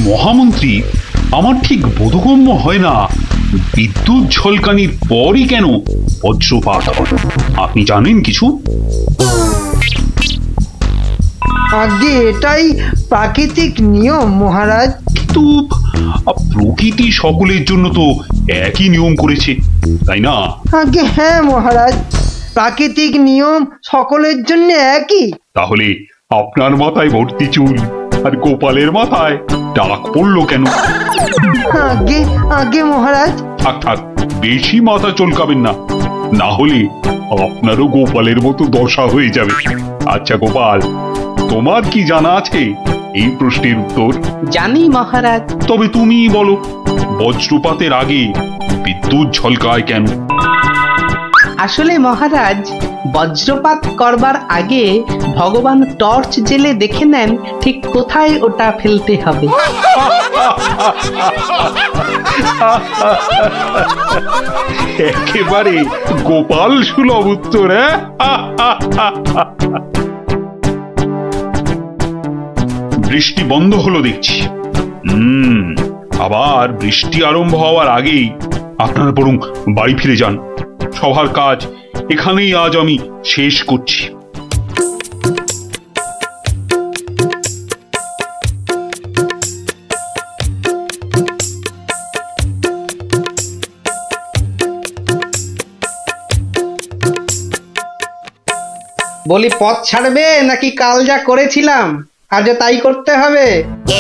মহামন্ত্রী, আমার ঠিক বোধগম্য হয় না বিদ্যুৎ ঝলকানির পরই কেন বজ্রপাত হয়। আপনি জানেন কিছু? আগে এটাই প্রাকৃতিক নিয়ম মহারাজ। কিন্তু প্রকৃতি সকলের জন্য তো একই নিয়ম করেছে, তাই না? আগে হ্যাঁ মহারাজ, প্রাকৃতিক নিয়ম সকলের জন্য একই। তাহলে আপনার মাথায় ভর্তি চুল আর গোপালের মাথায় টাক পড়লো কেন? আগে আগে মহারাজ। থাক থাক, বেশি মাথা চলকাবেন না, না হলে আপনারও গোপালের মতো দশা হয়ে যাবে। আচ্ছা গোপাল, তোমার কি জানা আছে এই প্রশ্নের উত্তর? জানি মহারাজ। তবে তুমি বলো, বজ্রপাতের আগে বিদ্যুৎ ঝলকায় কেন? আসলে মহারাজ, বজ্রপাত করবার আগে ভগবান টর্চ জেলে দেখে নেন ঠিক কোথায় ওটা ফেলতে হবে। একেবারে গোপাল সুলভ উত্তর। বৃষ্টি বন্ধ হলো দেখছি। আবার বৃষ্টি আরম্ভ হওয়ার আগেই আপনারা বরং বাড়ি ফিরে যান। সবার কাজ এখানেই আজ আমি শেষ করছি। বলি, পথ ছাড়বে নাকি কাল যা করেছিলাম আজও তাই করতে হবে?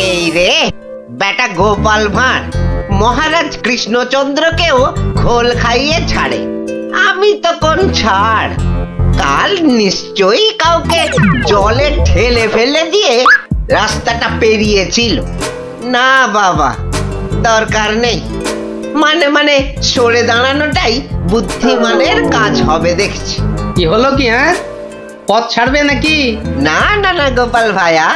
এই রে বেটা গোপাল ভাঁড়, মহারাজ কৃষ্ণচন্দ্রকেও খোল খাইয়ে ছাড়ে, আমি তো কোন ছাড়। কাল নিশ্চয়ই কাউকে জলে ঠেলে ফেলে দিয়ে রাস্তাটা পেরিয়েছিল। না বাবা, দরকার নেই। মানে সরে দাঁড়ানোটাই বুদ্ধিমানের কাজ হবে দেখছি। কি হলো কি? হ্যাঁ, পথ ছাড়বে নাকি? না না না গোপাল ভাইয়া,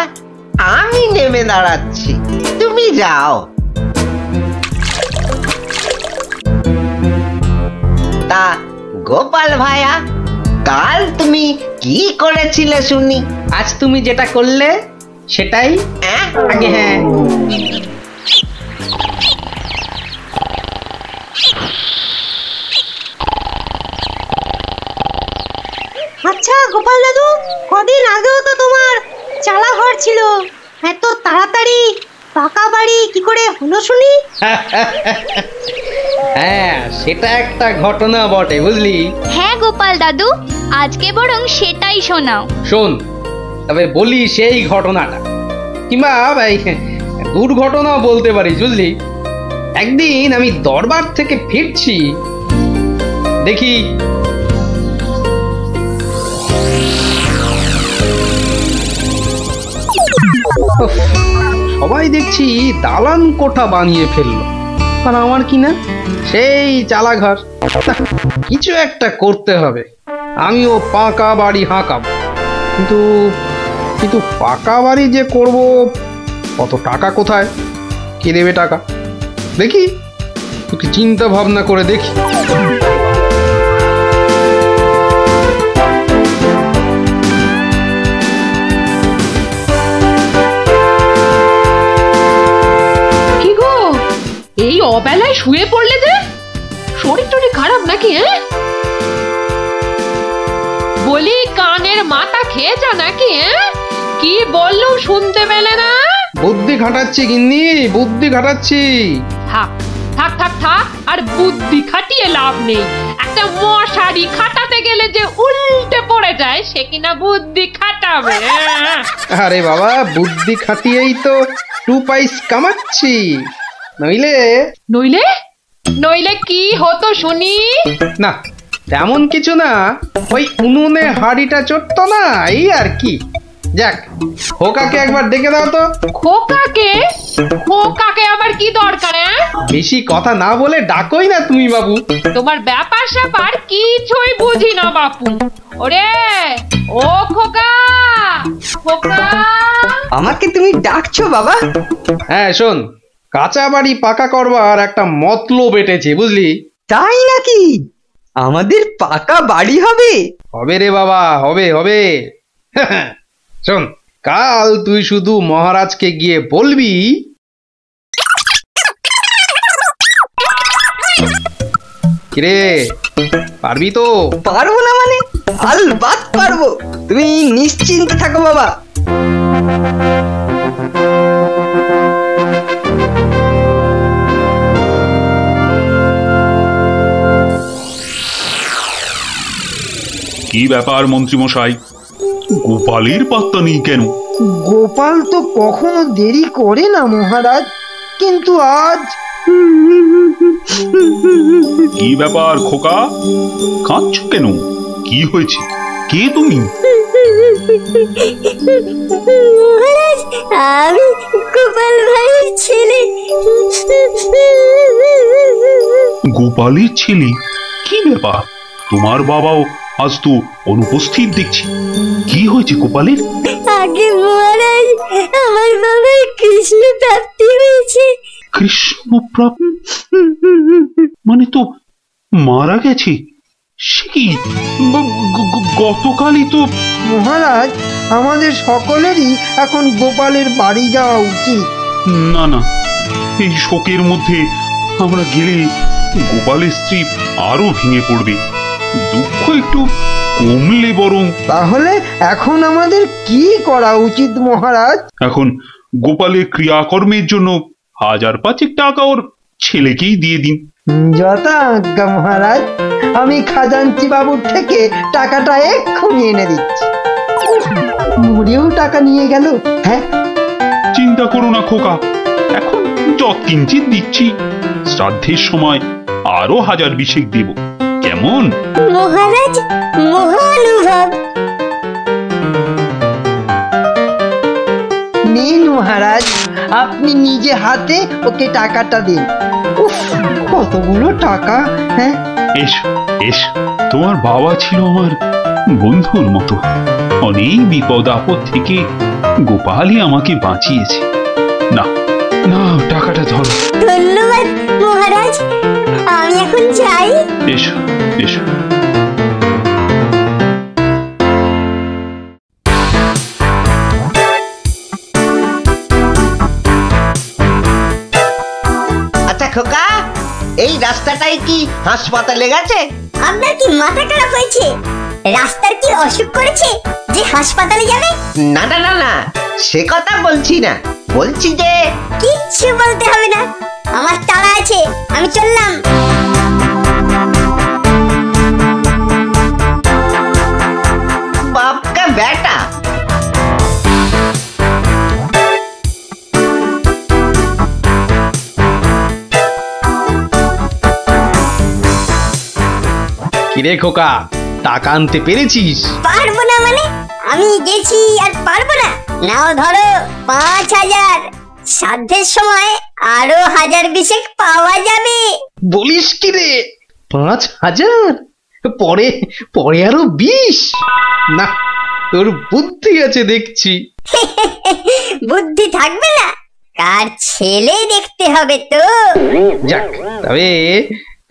আমি নেমে দাঁড়াচ্ছি, তুমি যাও। তা গোপাল ভাইয়া, কাল তুমি কি করেছিলে শুনি? আজ তুমি যেটা করলে সেটাই আগে। হ্যাঁ, আচ্ছা গোপাল দাদু, কদিন আগেও তো তোমার চালা ঘর ছিল, এত তাড়াতাড়ি পাকা বাড়ি কি করে হলো শুনি? হ্যাঁ, সেটা একটা ঘটনা বটে, বুঝলি? হ্যাঁ গোপাল দাদু, আজকে বরং সেটাই শোনাও। শোন, তবে বলি সেই ঘটনাটা, কিংবা দুর্ঘটনাও বলতে পারিস, বুঝলি? একদিন আমি দরবার থেকে ফিরছি, দেখি সবাই দেখছি দালান কোঠা বানিয়ে ফেললো, আর আমার কিনা সেই চালাঘর। কিছু একটা করতে হবে, আমিও পাকা বাড়ি হাঁকাবো। কিন্তু কিন্তু পাকা বাড়ি যে করব, কত টাকা কোথায়, কে দেবে টাকা? দেখি একটু চিন্তা ভাবনা করে দেখি। এই অবেলায় শুয়ে পড়লে যে, শরীর টরীর খারাপ নাকি? বলি, কানের মাথা খেয়েছো নাকি? কি বললো শুনতে পেলে না? বুদ্ধি খাটাচ্ছি গিন্নি, বুদ্ধি খাটাচ্ছি। থাক থাক থাক থাক, আর বুদ্ধি খাটিয়ে লাভ নেই। একটা মশারি খাটাতে গেলে যে উল্টে পড়ে যায়, সে কিনা বুদ্ধি খাটাবে? আরে বাবা, বুদ্ধি খাটিয়েই তো 2 পয়সা কামাচ্ছি। নইলে নইলে নইলে কি হতো শুনি? না, তেমন কিছু না, ওই উনুনে হাড়িটা চড়তো না, এই আর কি। যাক, খোকাকে একবার ডেকে দাও তো। খোকাকে? খোকাকে আবার কি দরকার? বেশি কথা না বলে ডাকোই না তুমি বাবু। তোমার ব্যাপার স্যাপার কিছুই বুঝি না বাপু। ওরে ও খোকা, খোকা। আমাকে তুমি ডাকছো বাবা? হ্যাঁ শোন, কাঁচা বাড়ি পাকা করবার একটা মতলব এটেছে, বুঝলি? তাই নাকি? আমাদের পাকা বাড়ি হবে? হবে রে বাবা, হবে হবে। শোন, কাল তুই শুধু মহারাজকে গিয়ে বলবি কিরে, পারবি তো? পারবো না মানে? আলবাত পারবো, তুমি নিশ্চিন্তে থাকো বাবা। কি ব্যাপার মন্ত্রীমশাই, গোপালের পাত্তা নেই কেন? গোপাল তো কখনো দেরি করে না মহারাজ, কিন্তু আজ কি ব্যাপার খোকা, কাঁদছো কেন? কি হয়েছে? কে তুমি? মহারাজ, আমি গোপাল ভাইয়ের ছেলে। গোপালের ছেলে? কি ব্যাপার, তোমার বাবাও আজ তো অনুপস্থিত দেখছি। কি হয়েছে গোপালের? আগে মহারাজ, আমার বাবার কৃষ্ণ প্রাপ্তি হয়েছে। কৃষ্ণ প্রাপ্তি মানে তো মারা গেছে? সে কি, গতকালই তো। মহারাজ, আমাদের সকলেরই এখন গোপালের বাড়ি যাওয়া উচিত। না না, এই শোকের মধ্যে আমরা গেলে গোপালের স্ত্রী আরো ভেঙে পড়বে। দুঃখ একটু কমলে বরং। তাহলে এখন আমাদের কি করা উচিত মহারাজ? এখন গোপালের ক্রিয়াকর্মের জন্য 1000-5 টাকা ওর ছেলেকেই দিয়ে দিন। যথা আজ্ঞা মহারাজ, আমি খাজাঞ্চি বাবুর থেকে টাকাটা এক্ষুনি এনে দিচ্ছি। মরেও টাকা নিয়ে গেল। হ্যাঁ, চিন্তা করো না খোকা, এখন যৎকিঞ্চিত দিচ্ছি, শ্রাদ্ধের সময় আরো 1000 দেব। কেমন? মহারাজ, মহানুভব। নিন মহারাজ, আপনি নিজে হাতে ওকে টাকাটা দিন। উফ, কতগুলো টাকা! হ্যাঁ, এসো এসো, তোমার বাবা ছিল আমার বন্ধুর মতো। অনেক বিপদ আপদ থেকে গোপালই আমাকে বাঁচিয়েছে। না না, টাকাটা ধরো। ধন্যবাদ মহারাজ, আমি এখন যাই। এসো এসো। আচ্ছা খোকা, এই রাস্তাটাই কি হাসপাতালে গেছে? আপনার কি মাথা খারাপ হয়েছে? রাস্তার কি অসুখ করেছে যে হাসপাতালে যাবে? না না না না, সে কথা বলছি না, বলছি যে কিচ্ছু বলতে হবে না, আমার তাড়া আছে, আমি চললাম। বাপ কা বেটা। কিরে খোকা, টাকা আনতে পেরেছিস? পারবো না মানে? আমি গেছি আর পারবো না? নাও ধরো 5000, শ্রাদ্ধের সময় আরো 1000 পাওয়া যাবে। বলিস কি রে, 5000? পরে পরে আরো 20? না, তোর বুদ্ধি আছে দেখছি। বুদ্ধি থাকবে না? কার ছেলে দেখতে হবে তো। যাক, তবে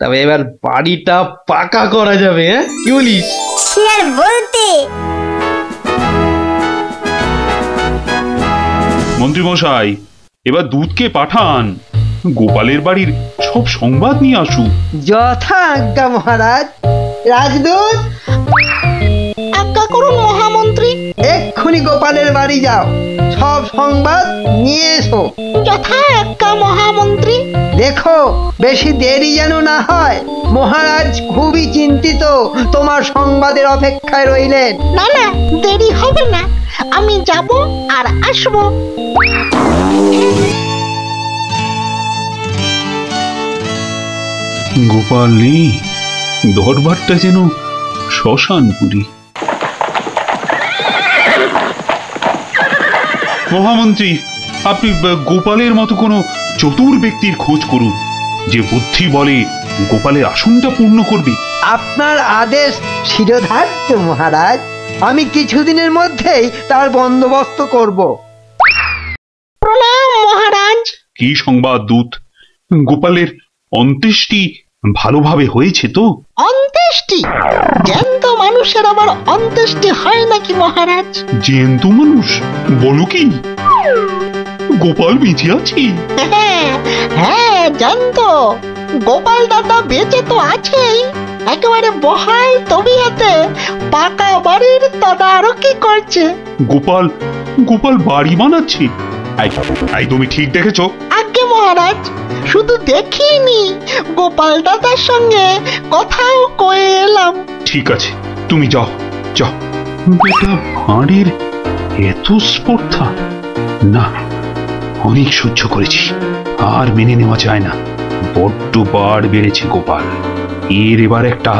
তবে এবার বাড়িটা পাকা করা যাবে। হ্যাঁ, কি বলিস? সে আর বলতে। মন্ত্রীমশাই, এবার দুধকে পাঠান, গোপালের বাড়ির সব সংবাদ নিয়ে আসুক। যথা আজ্ঞা মহারাজ। রাজদূত, আজ্ঞা করুন মহামন্ত্রী। এক্ষুনি গোপালের বাড়ি যাও, সব সংবাদ নিয়ে এসো। যথা আজ্ঞা মহামন্ত্রী। দেখো বেশি দেরি যেন না হয়, মহারাজ খুবই চিন্তিত, তোমার সংবাদের অপেক্ষায় রইলেন। না না, দেরি হবে না, আমি যাব আর আসবো। গোপাল নেই, দরবারটা যেন শ্মশানপুরী। মহামন্ত্রী, আপনি গোপালের মতো কোনো চতুর ব্যক্তির খোঁজ করুন, যে বুদ্ধি বলে গোপালের আসনটা পূর্ণ করবে। আপনার আদেশ শিরোধার্য মহারাজ, আমি কিছুদিনের মধ্যেই তার বন্দোবস্ত করব। প্রণাম মহারাজ। কি সংবাদ দূত? গোপালের অন্ত্যেষ্টি ভালোভাবে হয়েছে তো? অন্ত্যেষ্টি? জ্যান্ত মানুষের আবার অন্ত্যেষ্টি হয় নাকি মহারাজ? জ্যান্ত মানুষ? বলো কি? গোপাল বেঁচে আছে? হ্যাঁ, জ্যান্ত। গোপাল দাদা বেঁচে তো আছেই, একেবারে বহাল তবিয়তে পাকা বাড়ির তদারকি করছে। গোপাল গোপাল বাড়ি বানাচ্ছে? এই তুমি ঠিক দেখেছো? আজ্ঞে মহারাজ, শুধু দেখিনি, গোপাল দাদার সঙ্গে কথাও কয়ে এলাম। ঠিক আছে, তুমি যাও যাও। বেটা ভাঁড়ের এত স্পর্ধা! না, অনেক সহ্য করেছি, আর মেনে নেওয়া যায় না। বড্ড বার বেড়েছে গোপাল, এর এবার একটা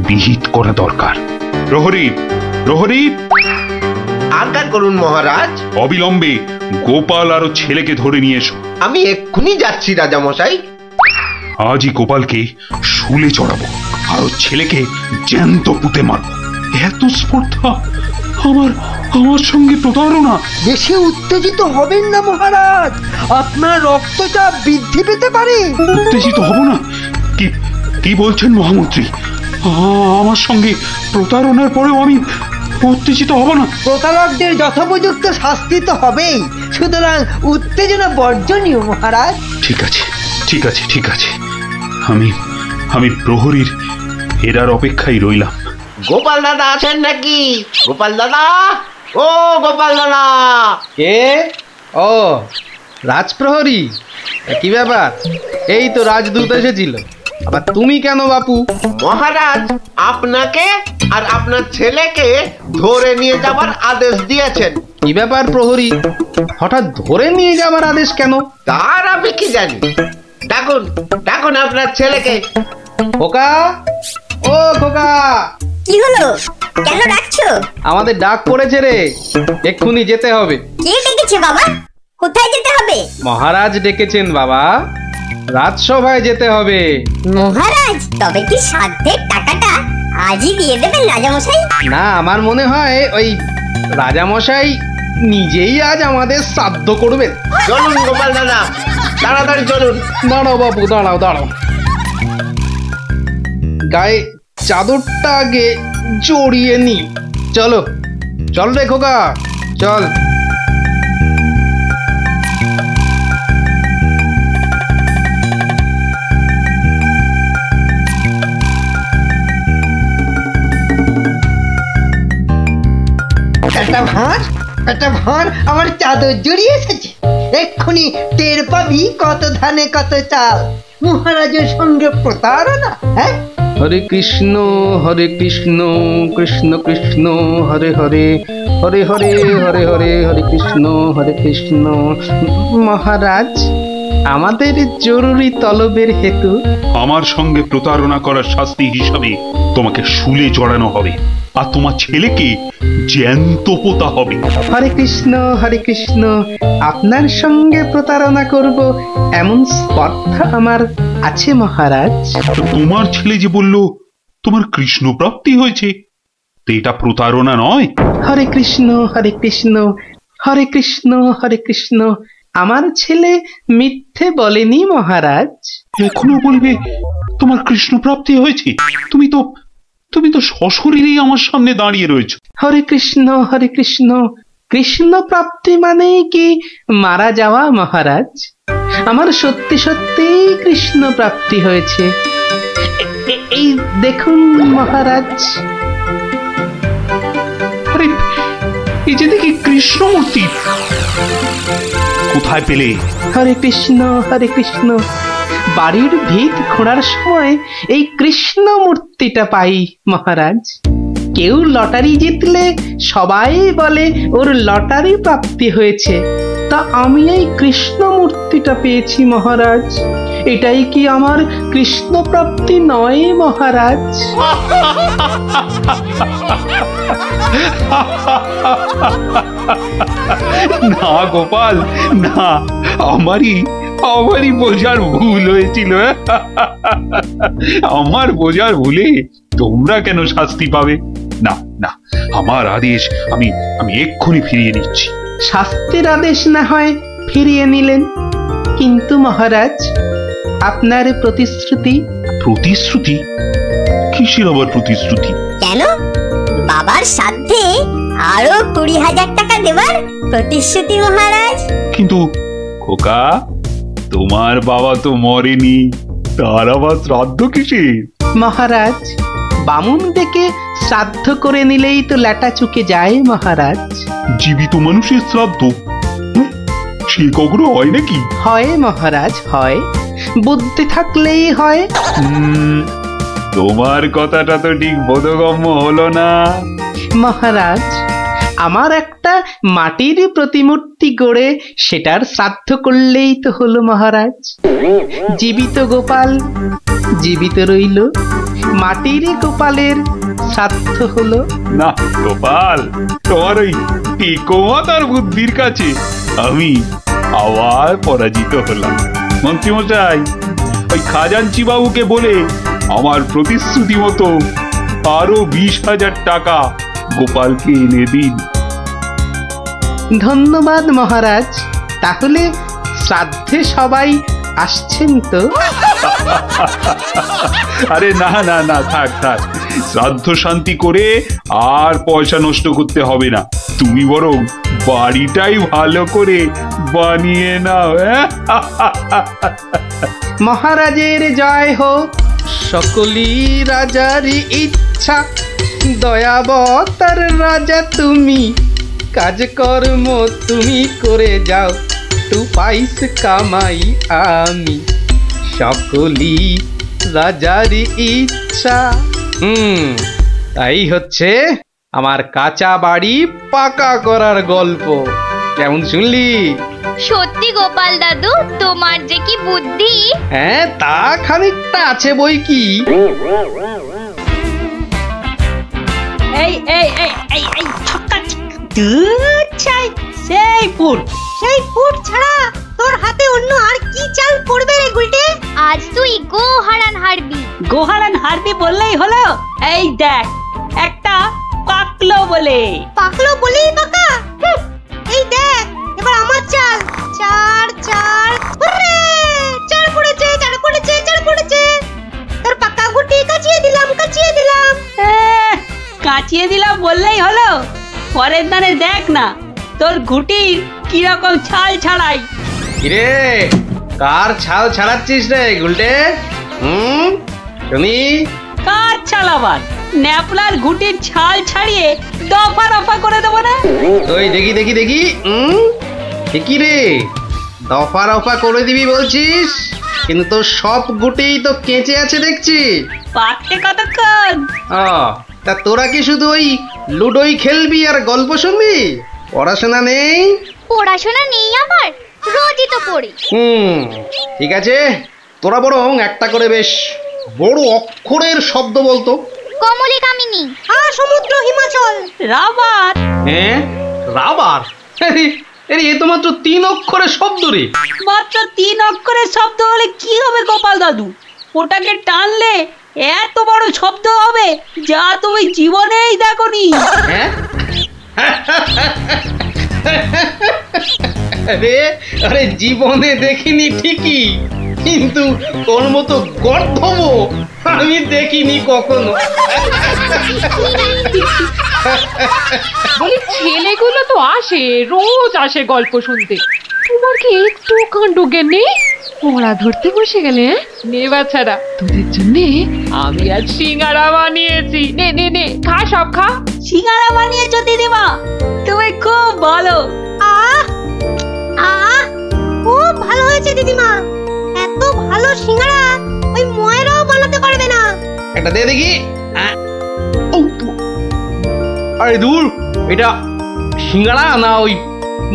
বিহিত করা দরকার। প্রহরী, প্রহরী! আজ্ঞা করুন মহারাজ। অবিলম্বে গোপাল আর ওর ছেলেকে ধরে নিয়ে এসো। আমি এক্ষুনি যাচ্ছি রাজামশাই। আজই গোপালকে শুলে চড়াবো, আর ওর ছেলেকে জ্যান্ত পুঁতে মারবো। এত স্পর্ধা! আমার আমার সঙ্গে প্রতারণা! বেশি উত্তেজিত হবেন না মহারাজ, আপনার রক্তচাপ বৃদ্ধি পেতে পারে। উত্তেজিত হব না? কি কি বলছেন মহামন্ত্রী? আমার সঙ্গে প্রতারণার পরেও আমি উত্তেজিত হব না? প্রতারকদের যথোপযুক্ত শাস্তি তো হবেই, সুতরাং উত্তেজনা বর্জনীয় মহারাজ। ঠিক আছে, ঠিক আছে, ঠিক আছে। আমি আমি প্রহরীর ফেরার অপেক্ষায় রইলাম। গোপাল দাদা আছেন নাকি? গোপাল দাদা, ও গোপাল দাদা! কে? ও, রাজপ্রহরী, কি ব্যাপার? এই তো রাজদূত এসেছিল, আবার তুমি কেন বাপু? মহারাজ আপনাকে আর আপনার ছেলেকে ধরে নিয়ে যাবার আদেশ দিয়েছেন। কি ব্যাপার প্রহরী, হঠাৎ ধরে নিয়ে যাবার আদেশ কেন? তার আমি কি জানি। ডাকুন, ডাকুন আপনার ছেলেকে। খোকা, ও খোকা! কি হলো? কেন ডাকছো? আমাদের ডাক পড়েছে রে, এক্ষুনি যেতে হবে। কে ডেকেছে বাবা? কোথায় যেতে হবে? মহারাজ ডেকেছেন বাবা, রাজসভায় যেতে হবে। মহারাজ, তবে কি সাধ্যের টাকাটা আজই দিয়ে দেবেন রাজামশাই? না, আমার মনে হয় ওই রাজামশাই নিজেই আজ আমাদের শ্রাদ্ধ করবেন। চলুন গোপাল দাদা, তাড়াতাড়ি চলুন। দাঁড়াও বাপু, দাঁড়াও দাঁড়াও, গায়ে চাদরটা আগে জড়িয়ে নি। চলো, চল রে খোকা, চল। একটা ভাঁড় আমার চাদর জড়িয়ে এসেছে। এক্ষুনি টের পাবি কত ধানে কত চাল। মহারাজের সঙ্গে প্রতারণা। হ্যাঁ, হরে কৃষ্ণ কৃষ্ণ কৃষ্ণ হরে হরে, হরে হরে হরে হরে, হরে কৃষ্ণ। মহারাজ, আমাদের জরুরি তলবের হেতু আমার সঙ্গে প্রতারণা করার শাস্তি হিসাবে তোমাকে শুলে চড়ানো হবে, আর তোমার ছেলেকে জ্যান্ত পোতা হবে। হরে কৃষ্ণ, আপনার সঙ্গে প্রতারণা করব এমন স্পর্ধা আমার আছে মহারাজ। তোমার ছেলে যে বলল তোমার কৃষ্ণ প্রাপ্তি হয়েছে, তো এটা প্রতারণা নয়? হরে কৃষ্ণ হরে কৃষ্ণ, আমার ছেলে মিথ্যে বলেনি মহারাজ। এখনো বলবে তোমার কৃষ্ণ প্রাপ্তি হয়েছে? তুমি তো সশরীরেই আমার সামনে দাঁড়িয়ে রয়েছো। হরে কৃষ্ণ কৃষ্ণ প্রাপ্তি মানে কি মারা যাওয়া মহারাজ? আমার সত্যি সত্যি কৃষ্ণ প্রাপ্তি হয়েছে। এই দেখুন মহারাজ। আরে, এই যে দেখি কৃষ্ণমূর্তি, কোথায় পেলে? হরে কৃষ্ণ, বাড়ির ভিত খোঁড়ার সময় এই কৃষ্ণ মূর্তিটা পাই মহারাজ। কেউ লটারি জিতলে সবাই বলে ওর লটারি প্রাপ্তি হয়েছে, তা আমি এই কৃষ্ণ মূর্তিটা পেয়েছি মহারাজ। এটাই কি আমার কৃষ্ণ প্রাপ্তি নয় মহারাজ? না গোপাল, না, আমারই বোঝার ভুল হয়েছিল। আমার বোঝার ভুলে তোমরা কেন শাস্তি পাবে? না না, আমার আদেশ আমি এক্ষুনি ফিরিয়ে নিচ্ছি। শাস্তির আদেশ না হয় ফিরিয়ে নিলেন, কিন্তু মহারাজ আপনার প্রতিশ্রুতি? প্রতিশ্রুতি? কিসের আবার প্রতিশ্রুতি? কেন? বাবার সাধ্যে আরো 20,000 টাকা দেবার প্রতিশ্রুতি মহারাজ। কিন্তু খোকা, তোমার বাবা তো মরেনি, তার আবার শ্রাদ্ধ কিসের? মহারাজ, বামুন ডেকে শ্রাদ্ধ করে নিলেই তো ল্যাটা চুকে যায় মহারাজ। জীবিত মানুষের শ্রাদ্ধ? সে কখনো হয় নাকি? হয় মহারাজ, হয়। বুদ্ধি থাকলেই হয়। তোমার কথাটা তো ঠিক বোধগম্য হলো না। মহারাজ, আমার একটা মাটির প্রতিমূর্তি গড়ে সেটার শ্রাদ্ধ করলেই তো হলো মহারাজ। জীবিত গোপাল জীবিত রইল, মাটির গোপালের শ্রাদ্ধ হলো। না গোপাল, তোমার ওই টেকোমাতার বুদ্ধির কাছে আমি আবার পরাজিত হলাম। মন্ত্রীমশাই, ওই খাজাঞ্চি বাবুকে বলে আমার প্রতিশ্রুতি মতো আরো 20,000 টাকা গোপালকে এনে দিন। ধন্যবাদ মহারাজ। তাহলে শ্রাদ্ধে সবাই আসছেন তো? আরে না না না, থাক থাক, শ্রাদ্ধ শান্তি করে আর পয়সা নষ্ট করতে হবে না। তুমি বরং বাড়িটাই ভালো করে বানিয়ে নাও। মহারাজের জয় হোক। সকলি রাজারই ইচ্ছা, দয়াবতার রাজা তুমি। কাজকর্ম তুমি করে যাও, তু পাইস কামাই আমি। সকলি রাজারই ইচ্ছা। তাই হচ্ছে আমার কাঁচা বাড়ি পাকা করার গল্প। কেমন শুনলি? সত্যি গোপাল দাদু, তোমার যে কি বুদ্ধি! হ্যাঁ, তা খানিকটা আছে বই কি। এই এই এই এই এই ছক্কা দুধ চাই, সেই পুট ছাড়া তোর হাতে অন্য আর কি চাল পড়বে রে গুলটে? আজ তুই গোহারান হারবি। গোহারান হারবি বললেই হলো। এই দেখ, একটা পাকলো বলেই পাকা। এই দেখ, এবার আমার চাল। চার পড়েছে। তোর পাকা গুটি কাচিয়ে দিলাম। কাচিয়ে দিলাম বললেই হলো? পরের দানে দেখ না তোর গুটির কিরকম ছাল ছাড়াই। কিরে, কার ছাল ছাড়াচ্ছিস রে গুলটে? শুনি। কার ছাল আবার? ন্যাপলার গুটির ছাল ছাড়িয়ে দফা রফা করে দেবো না? ওই দেখি কি রে, দফা রফা করে দিবি বলছিস, কিন্তু তোর সব গুটিই তো কেঁচে আছে দেখছি। পাকতে কতক্ষণ? তা তোরা কি শুধু ওই লুডোই খেলবি আর গল্প শুনবি? পড়াশোনা নেই? পড়াশোনা নেই আমার, রোজই তো পড়ি। ঠিক আছে, তোরা বরং একটা করে বেশ বড় অক্ষরের শব্দ বলতো। কমলি কামিনী, সমুদ্র, হিমাচল, রাবার। হ্যাঁ, রাবার? এ তো মাত্র 3 অক্ষরের শব্দ রে। মাত্র 3 অক্ষরের শব্দ হলে কি হবে গোপাল দাদু? ওটাকে টানলে এত বড় শব্দ হবে যা তুমি জীবনেই দেখোনি। হ্যাঁ, আরে জীবনে দেখিনি ঠিকই, কিন্তু তোর মতো গর্ধব আমি দেখিনি কখনো। বলি ছেলেগুলো তো আসে, রোজ আসে গল্প শুনতে। তোমার কি একটু কাণ্ড জ্ঞান নেই? পড়া ধরতে বসে গেলে? নে বাচ্চারা, তোদের জন্য আমি আজ সিঙ্গারা বানিয়েছি। নে নে নে, খা, সব খা। সিঙ্গারা বানিয়েছো দিদিমা? তুমি খুব ভালো। খুব ভালো হয়েছে দিদিমা। এত ভালো সিঙ্গারা ওই ময়রাও বানাতে পারবে না। একটা দে দেখি। আরে দূর, এটা সিঙ্গারা না ওই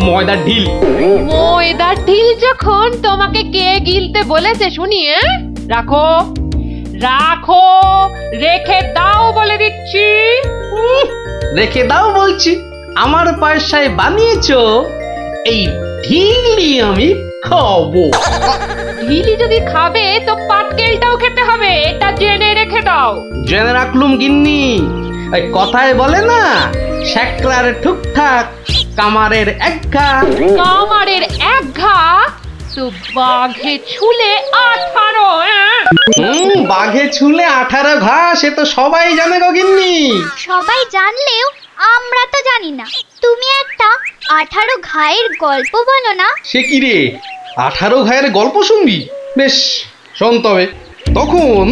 ময়দার ঢিল? ময়দার ঢিল যখন তোমাকে কে গিলতে বলেছে শুনি? রাখো রাখো, রেখে দাও বলে দিচ্ছি। রেখে দাও বলছি? আমার পয়সায় বানিয়েছো, এই ঢিলি আমি খাবো। ঢিলি যদি খাবে তো পাটকেলটাও খেতে হবে, এটা জেনে রেখে দাও। জেনে রাখলুম গিন্নি। এই কথায় বলে না, শেকলার ঠুকঠাক, কামারের একঘা। কামারের একঘা তো বাঘে ছুলে 18। বাঘে ছুলে 18 ঘা, সে তো সবাই জানে গো গিন্নি। সবাই জানলেও আমরা তো জানি না। তুমি একটা 18 ঘায়ের গল্প বলো না। সে কি রে, 18 ঘায়ের গল্প শুনবি? বেশ, শোন তবে। তখন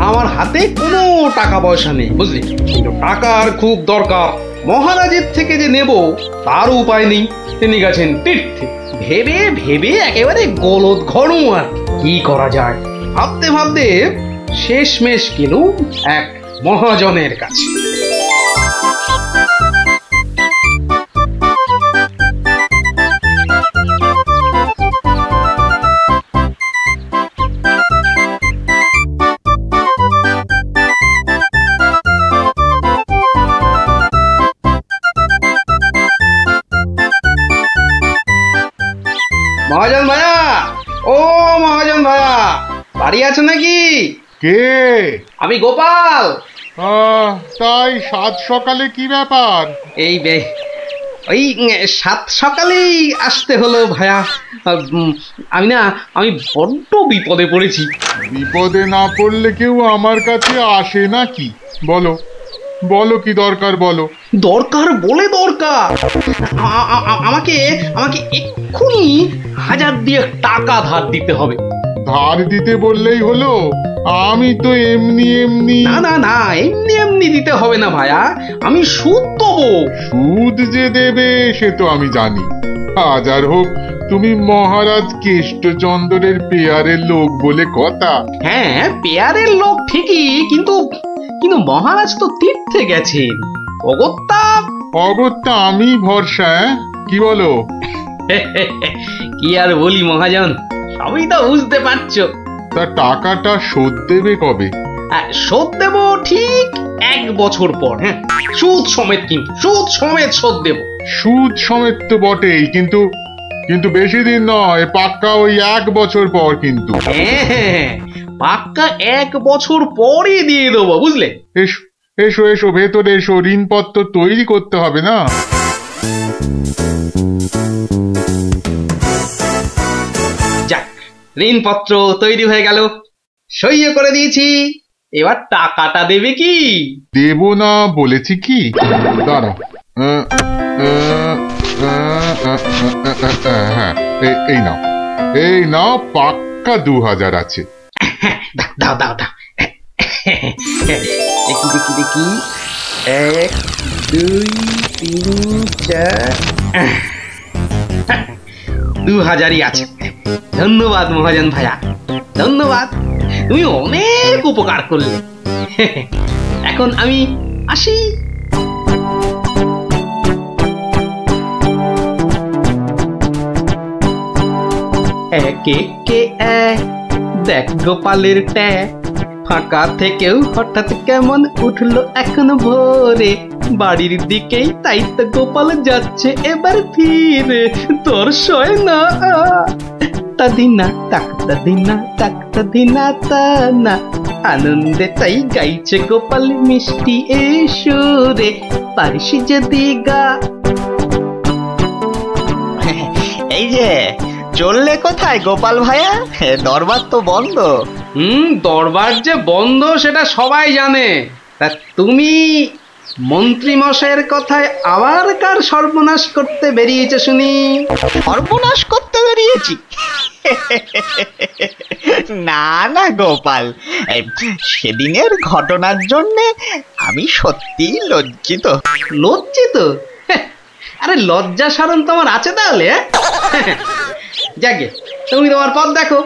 আমার হাতে কোনো টাকা পয়সা নেই, বুঝলি? কিন্তু টাকার খুব দরকার। মহারাজের থেকে যে নেব তার উপায় নেই, তিনি গেছেন তীর্থে। ভেবে ভেবে একেবারে গলদ ঘনু। আর কি করা যায় ভাবতে ভাবতে শেষমেশ গেলুম এক মহাজনের কাছে। মহাজন ভাইয়া, ও মহাজন ভাইয়া, বাড়ি আছে নাকি? কে? আমি গোপাল। তাই সাত সকালে কি ব্যাপার? এই ওই সাত সকালেই আসতে হলো ভাইয়া। আমি বড্ড বিপদে পড়েছি। বিপদে না পড়লে কেউ আমার কাছে আসে নাকি? বলো বলো, কি দরকার বলো। দরকার বলে দরকার, আমাকে এক্ষুনি 1000 দিয়ে টাকা ধার দিতে হবে। ধার দিতে বললেই হলো? আমি তো এমনি এমনি। না এমনি এমনি দিতে হবে না ভাইয়া, আমি সুদ দেবো। সুদ যে দেবে সে তো আমি জানি। 1000 হোক, তুমি মহারাজ কেষ্টচন্দ্রের পেয়ারের লোক বলে কথা। হ্যাঁ, পেয়ারের লোক ঠিকই, কিন্তু মহারাজ তো তীর্থে গেছেন। অগত্যা আমি ভরসা। কি বলো? কি আর বলি মহাজন, সবই তো বুঝতে পারছো। তা টাকাটা শোধ দেবে কবে? শোধ দেব ঠিক 1 বছর পর। হ্যাঁ, সুদ সমেত, কিন্তু সুদ সমেত শোধ দেব। সুদ সমেত তো বটেই, কিন্তু বেশি দিন নয়, পাক্কা ওই 1 বছর পর। কিন্তু হ্যাঁ, পাক্কা 1 বছর পরই দিয়ে দেবো, বুঝলে? এসো এসো এসো, ভেতরে এসো। ঋণপত্র তৈরি করতে হবে না? যাক, ঋণপত্র তৈরি হয়ে গেল, সইও করে দিয়েছি। এবার টাকাটা দেবে কি? দেব না বলেছি কি? দাঁড়াও, হ্যাঁ, এই নাও পাক্কা 2000 আছে। দাও দাও দাও। দেখি 1 2 3 4 2000ই আছে। ধন্যবাদ মহাজন ভাইয়া, ধন্যবাদ, তুমি অনেক উপকার করলে। এখন আমি আসি। একে কে এক, দেখ গোপালের ট্যাগ, ফাঁকা থেকেও হঠাৎ কেমন উঠলো এখন ভোরে, বাড়ির দিকেই তাই তো গোপাল যাচ্ছে এবার ফিরে, তোর সয় না তাদিনা তাক তাদিনা তাক তাদিনা তা না, আনন্দে তাই গাইছে গোপাল মিষ্টি এই সুরে, পারিস যদি গা। এই যে চললে কোথায় গোপাল ভাইয়া? দরবার তো বন্ধ। দরবার যে বন্ধ সেটা সবাই জানে, তা তুমি মন্ত্রী মশাইয়ের কথায় আবার কার সর্বনাশ করতে বেরিয়েছে শুনি? সর্বনাশ করতে বেরিয়েছি? না না গোপাল, সেদিনের ঘটনার জন্য আমি সত্যি লজ্জিত। লজ্জিত? আরে লজ্জা শরম তোমার আছে তাহলে? যাকে, তুমি তোমার পথ দেখো,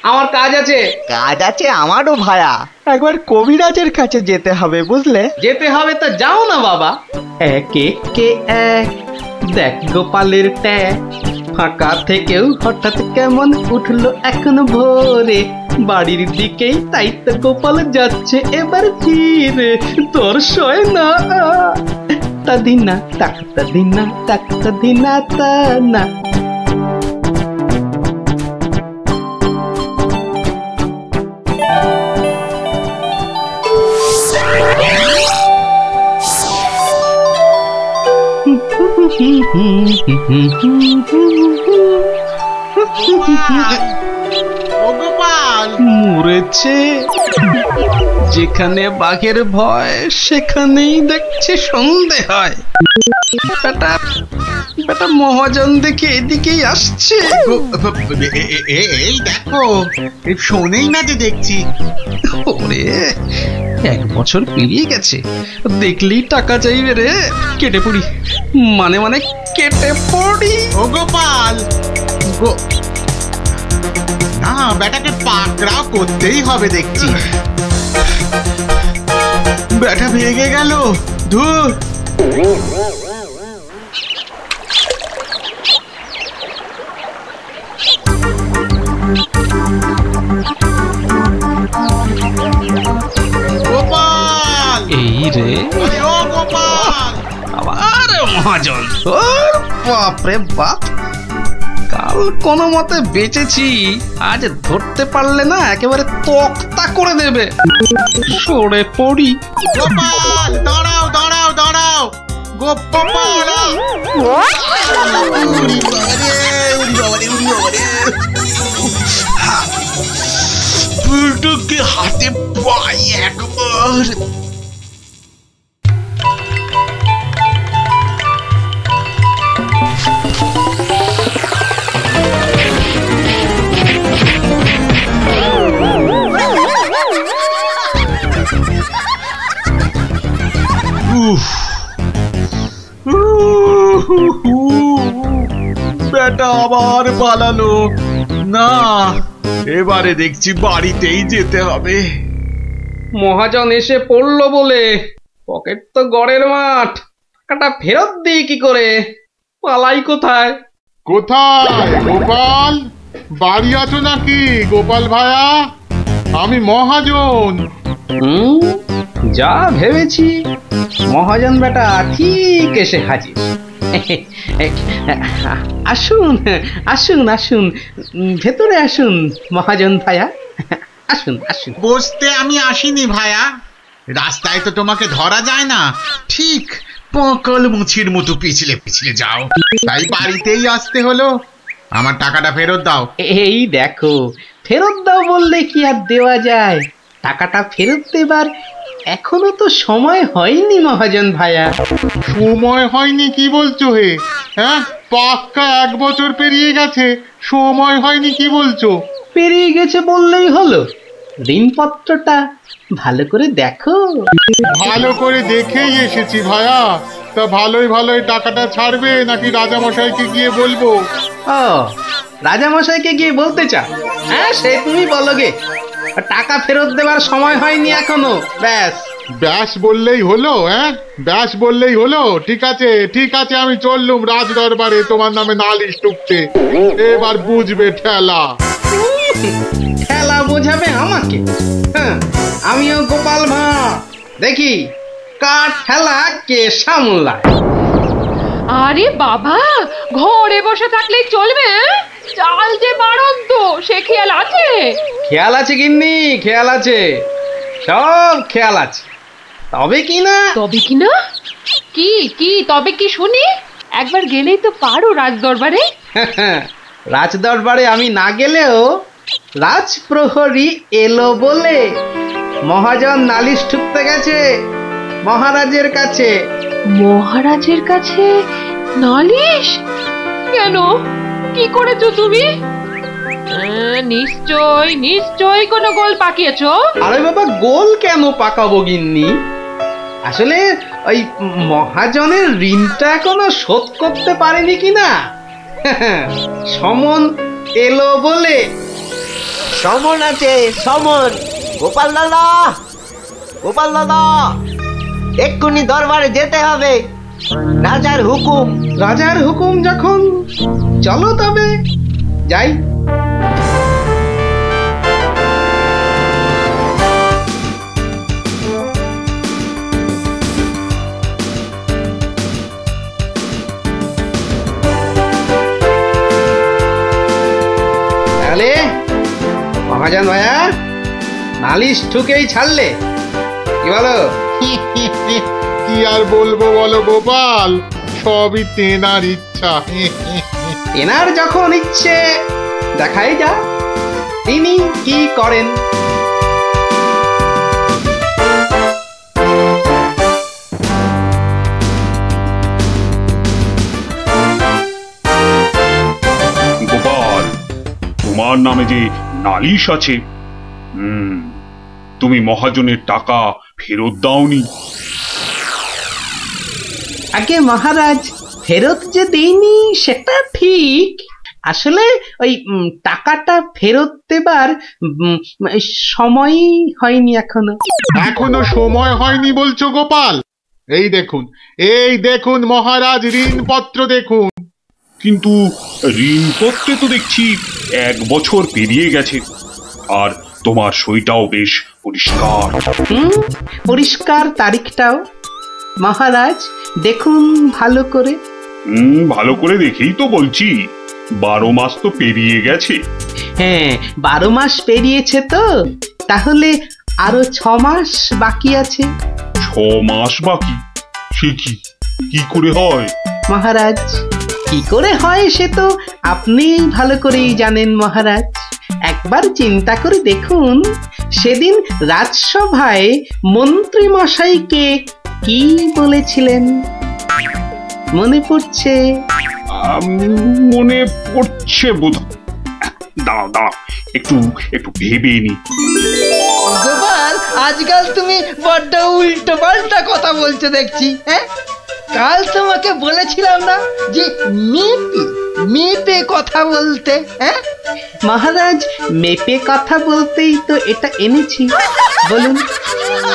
আমার কাজ আছে। কাজ আছে আমারও ভায়া, একবার কবিরাজের কাছে যেতে হবে, বুঝলে? যেতে হবে তো যাও না বাবা। একে কে এক, দেখ গোপালের ট্যাগ, ফাঁকা থেকেও হঠাৎ কেমন উঠলো এখন ভোরে, বাড়ির দিকেই তাই তো গোপাল যাচ্ছে এবার ফিরে, তোর সয় না তাদিনা তাক তাদিনা তাক তাদিনা তা না। মরেছে, যেখানে বাঘের ভয় সেখানেই দেখছি সন্ধে হয়। বেটা মহাজন দেখে এদিকেই আসছে। এই দেখো, শোনেই না যে দেখছি। ওরে 1 বছর পেরিয়ে গেছে, দেখলেই টাকা চাইবে রে। কেটে পড়ি, মানে কেটে পড়ি। ও গোপাল, না বেটাকে পাকড়াও করতেই হবে দেখছি। বেটা ভেঙে গেল, ধুর। গোপাল, এই রে, ও গোপাল, আবার মহাজন। ওর বাপরে বাপ, কাল কোনো মতে বেঁচেছি, আজ ধরতে পারলে না একেবারে তক্তা করে দেবে। সরে পড়ি। গোপাল, দাঁড়াও দাঁড়াও দাঁড়াও। গোপাল, পুরুটুকে হাতে পাই একবার। বেটা আবার পালালো। না, এবারে দেখছি বাড়িতেই যেতে হবে। মহাজন এসে পড়লো বলে পকেট তো গড়ের মাঠ, টাকাটা ফেরত দিই কি করে? পালাই কোথায়? কোথায় গোপাল? বাড়ি আছো নাকি গোপাল ভায়া? আমি মহাজন। যা ভেবেছি, মহাজন বেটা ঠিক এসে হাজির। আসুন আসুন আসুন, ভেতরে আসুন মহাজন ভায়া, আসুন আসুন। বসতে আমি আসিনি ভায়া, রাস্তায় তো তোমাকে ধরা যায় না, ঠিক পকল মুছির মতো পিছলে পিছলে যাও, তাই বাড়িতেই আসতে হলো। আমার টাকাটা ফেরত দাও। এই দেখো, ফেরত দাও বললে কি আর দেওয়া যায়? টাকাটা ফেরত দেবার এখনো তো সময় হয়নি মহাজন ভায়া। সময় হয়নি কি বলছো হে? হ্যাঁ, পাক্কা 1 বছর পেরিয়ে গেছে, সময় হয়নি কি বলছো? পেরিয়ে গেছে বললেই হলো? ঋণপত্রটা ভালো করে দেখো। ভালো করে দেখেই এসেছি ভায়া। তা ভালোই ভালোই টাকাটা ছাড়বে নাকি রাজামশাইকে গিয়ে বলবো? ও, রাজামশাইকে গিয়ে বলতে চাও? হ্যাঁ, সে তুমি বলো গে। টাকা ফেরত দেবার সময় হয়নি এখনো, ব্যাস। ব্যাস বললেই হলো? হ্যাঁ, ব্যাস বললেই হলো? ঠিক আছে ঠিক আছে, আমি চললুম রাজ দরবারে তোমার নামে নালিশ টুকতে। এবার বুঝবে ঠেলা। ঠেলা বোঝাবে আমাকে? হ্যাঁ, আমিও গোপাল ভাঁ, দেখি কার ঠেলা কে সামলায়। আরে বাবা, ঘরে বসে থাকলেই চলবে? চাল যে বাড়ন্ত, সে খেয়াল আছে? খেয়াল আছে গিন্নি, খেয়াল আছে, সব খেয়াল আছে। তবে কি না? তবে কি না? কি কি তবে কি শুনি? একবার গেলেই তো পারো রাজ দরবারে। রাজ দরবারে আমি না গেলেও রাজপ্রহরী এলো বলে মহাজন নালিশ ঠুকতে গেছে মহারাজের কাছে। মহারাজের কাছে নালিশ? কেন, কি করেছো তুমি? নিশ্চয় নিশ্চয় কোনো গোল পাকিয়েছো। আরে বাবা, গোল কেন পাকাবো গিন্নি? আসলে ওই মহাজনের ঋণটা এখনো শোধ করতে পারেনি কিনা। সমন এলো বলে। সমন আছে, সমন। গোপাল দাদা, গোপাল দাদা, এক্ষুনি দরবারে যেতে হবে, রাজার হুকুম। রাজার হুকুম যখন, চলো তবে যাই। তাহলে মহাজন ভাইয়া নালিশ ঠুকেই ছাড়লে, কি বলো? কি আর বলবো বলো গোপাল, সবই তেনার ইচ্ছা। এনার যখন ইচ্ছে, দেখাই যা তিনি কি করেন। নামে যে নালিশ আছে। তুমি মহাজনের টাকা ফেরত দাওনি। আগে মহারাজ, ফেরত যে দিইনি সেটা ঠিক, আসলে ওই টাকাটা ফেরত দেবার সময় হয়নি এখনো। এখনো সময় হয়নি বলছো গোপাল? এই দেখুন মহারাজ, ঋণপত্র দেখুন। কিন্তু ঋণপত্রে তো দেখছি 1 বছর পেরিয়ে গেছে, আর তোমার সইটাও বেশ পরিষ্কার। পরিষ্কার তারিখটাও। মহারাজ দেখুন ভালো করে। ভালো করে দেখেই তো বলছি, 12 মাস তো পেরিয়ে গেছে। হ্যাঁ, 12 মাস পেরিয়েছে তো, তাহলে আরো 6 মাস বাকি আছে। 6 মাস বাকি? সে কি করে হয় মহারাজ? কি করে হয় সে তো আপনি ভালো করেই জানেন মহারাজ। একবার চিন্তা করে দেখুন, সেদিন রাজসভায় মন্ত্রী মশাইকে কি বলেছিলেন? মনে পড়ছে? মনে পড়ছে বোধ। দাঁড়া একটু ভেবে নি। গোপাল, আজকাল তুমি বড্ড উল্টো পাল্টা কথা বলছো দেখছি। হ্যাঁ, কাল তোমাকে বলেছিলাম না যে মেপে কথা বলতে? হ্যাঁ মহারাজ, মেপে কথা বলতেই তো এটা এনেছি। বলুন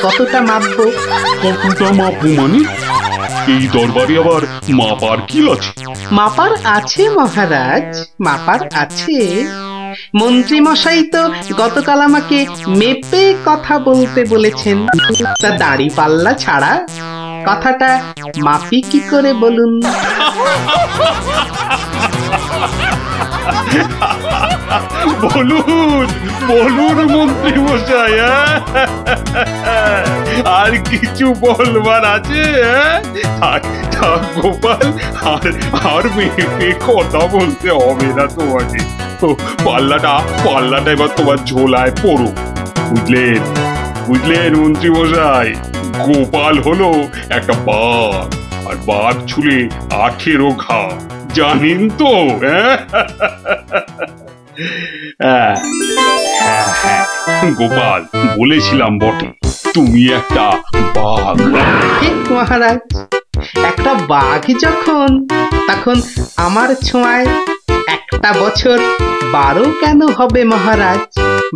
কতটা মাপবো? কতটা মাপবো মানে? এই দরবারে আবার মাপার কি আছে? মাপার আছে মহারাজ, মাপার আছে। মন্ত্রী মশাই তো গতকাল আমাকে মেপে কথা বলতে বলেছেন, তা দাড়ি পাল্লা ছাড়া কথাটা মাপি কি করে বলুন? বলুন মন্ত্রী মশাই, আর কিছু বলবার আছে? গোপাল, আর মেপে কথা বলতে হবে না তোমাকে। পাল্লাটা এবার তোমার ঝোলায় পড়ো। বুঝলেন মন্ত্রী মশাই? গোপাল হলো একটা বাঘ, আর বাঘ ছুলে 18 ঘা, জানেন তো? গোপাল, বলেছিলাম বটে, তুমি একটা বাঘ। ঠিক মহারাজ, একটা বাঘ যখন, তখন আমার ছোঁয়ায় 1 বছর 12 কেন হবে মহারাজ?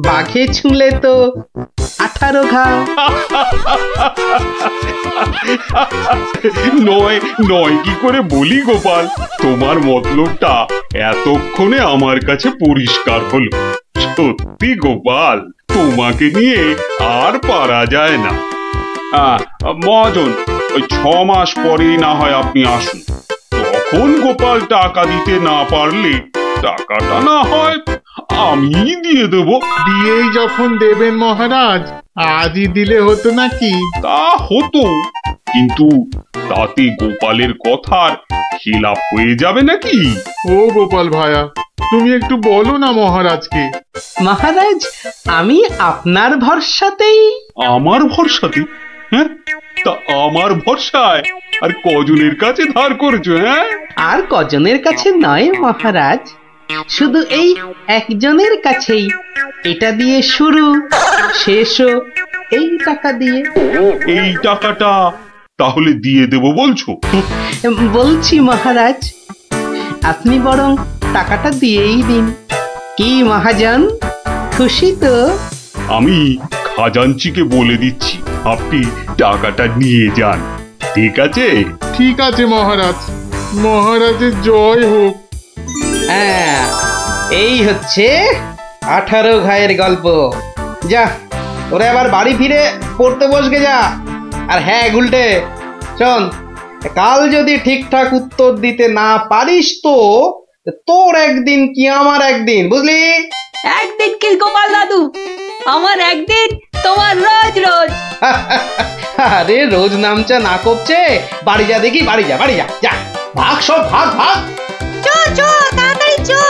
বাঘে ছুঁলে তো 18 ঘা। নয় কি করে বলি গোপাল? তোমার মতলবটা এতক্ষণে আমার কাছে পরিষ্কার হলো। সত্যি গোপাল, তোমাকে নিয়ে আর পারা যায় না। মহাজন, ওই 6 মাস পরেই না হয় আপনি আসুন। তখন গোপাল টাকা দিতে না পারলে টাকাটা না হয় আমি দিয়ে দেবো। দিয়েই যখন দেবেন মহারাজ, আজই দিলে হতো নাকি? তা হতো, কিন্তু তাতে গোপালের কথার খিলাপ হয়ে যাবে নাকি? ও গোপাল ভায়া, তুমি একটু বলো না মহারাজকে। মহারাজ, আমি আপনার ভরসাতেই। আমার ভরসাতে? হ্যাঁ, তা আমার ভরসায় আর কজনের কাছে ধার করেছো? হ্যাঁ, আর কজনের কাছে নয় মহারাজ, শুধু এই একজনের কাছেই। এটা দিয়ে শুরু, শেষও এই টাকা দিয়ে। এই টাকাটা তাহলে দিয়ে দেব বলছো? বলছি মহারাজ, আপনি বরং টাকাটা দিয়েই দিন। কি মহাজন, খুশি তো? আমি খাজাঞ্চিকে বলে দিচ্ছি, আপনি টাকাটা নিয়ে যান। ঠিক আছে? ঠিক আছে মহারাজ, মহারাজের জয় হোক। হ্যাঁ, এই হচ্ছে 18 ঘায়ের গল্প। যা, ওরে আবার বাড়ি ফিরে পড়তে বসবে যা। আর হ্যাঁ গুলটে, শোন, কাল যদি ঠিকঠাক উত্তর দিতে না পারিস তো তোর একদিন কি আমার একদিন, বুঝলি? একদিন কি গোপাল দাদু, আমার একদিন, তোমার রোজ রোজ। আরে রোজ নামচা না করছে, বাড়ি যা দেখি, বাড়ি যা, যা ভাগ, সব ভাগ। চো তাড়াতাড়ি চো।